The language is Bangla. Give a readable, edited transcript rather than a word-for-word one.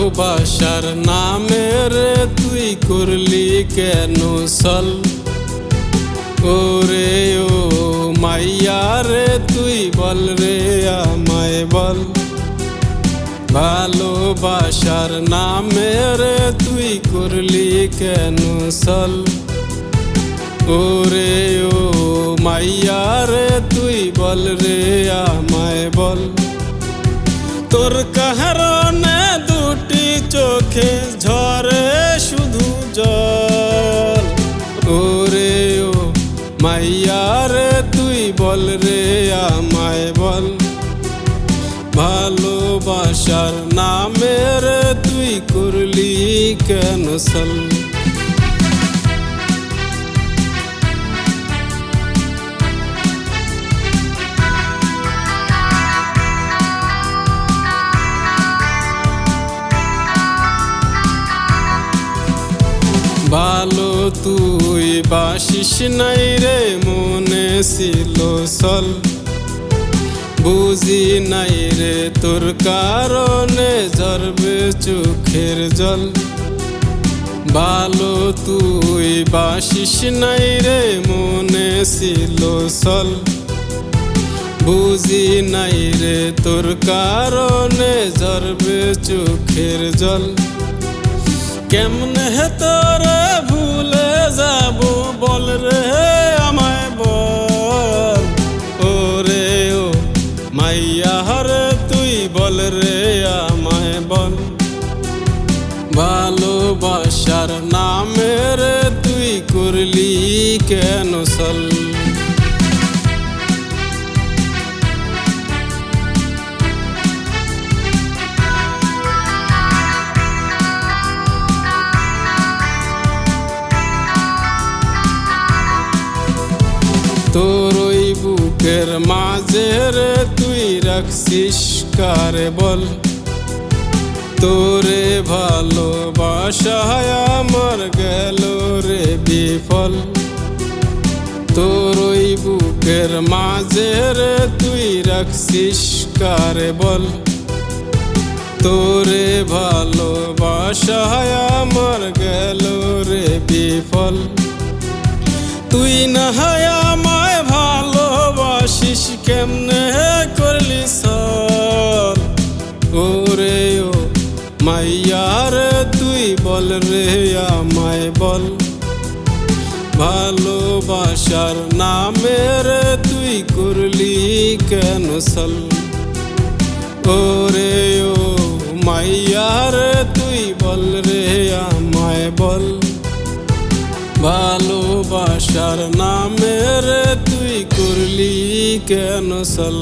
ভালোবাসার নামে রে তুই করলি কেন সল ওরে ও মাইয়া রে তুই বল রে আমায় বল ভালোবাসার নামে রে তুই করলি কেন সল ওরে ও মাইয়া রে তুই বল রে আমায় বল তোর কারণে দুটি চোখে ঝরে শুধু জল ওরে ও মাইয়া রে তুই বল রে আমায় বল ভালোবাসার নামে রে তুই করলি কেন সল ভালো তুই বাসিস নাই রে মনে ছিল সল বুঝি নাই রে তোর কারণে ঝরবে চোখের জল ভালো তুই বাসিস নাই রে মনে ছিল সল বুঝি নাই রে তোর কারণে ঝরবে চোখের জল কেমনে তোরে ভুলে যাব বল রে আমায় বল ওরে ও মাইয়া রে তুই বল রে আমায় বল ভালোবাসার নামে রে তুই করলি কেন সল তোর ওই বুকের মাঝে রে তুই রাখছিস কারে বল তোরে ভালোবাসায় আমার গেল রে বিফল তোর ওই বুকের মাঝে রে তুই রাখছিস কারে বল তোরে ভালোবাসায় আমার গেল রে বিফল তুই না আমায় ভালোবাসিস কেমনে করলি সল ওরে ও মাইয়া রে তুই বল রে আমায় বল ভালোবাসার নামে রে তুই করলি কেন সল ওরে ও মাইয়া রে তুই বল রে আমায় বল ভালোবাসার নামে রে তুই করলি কেন সল।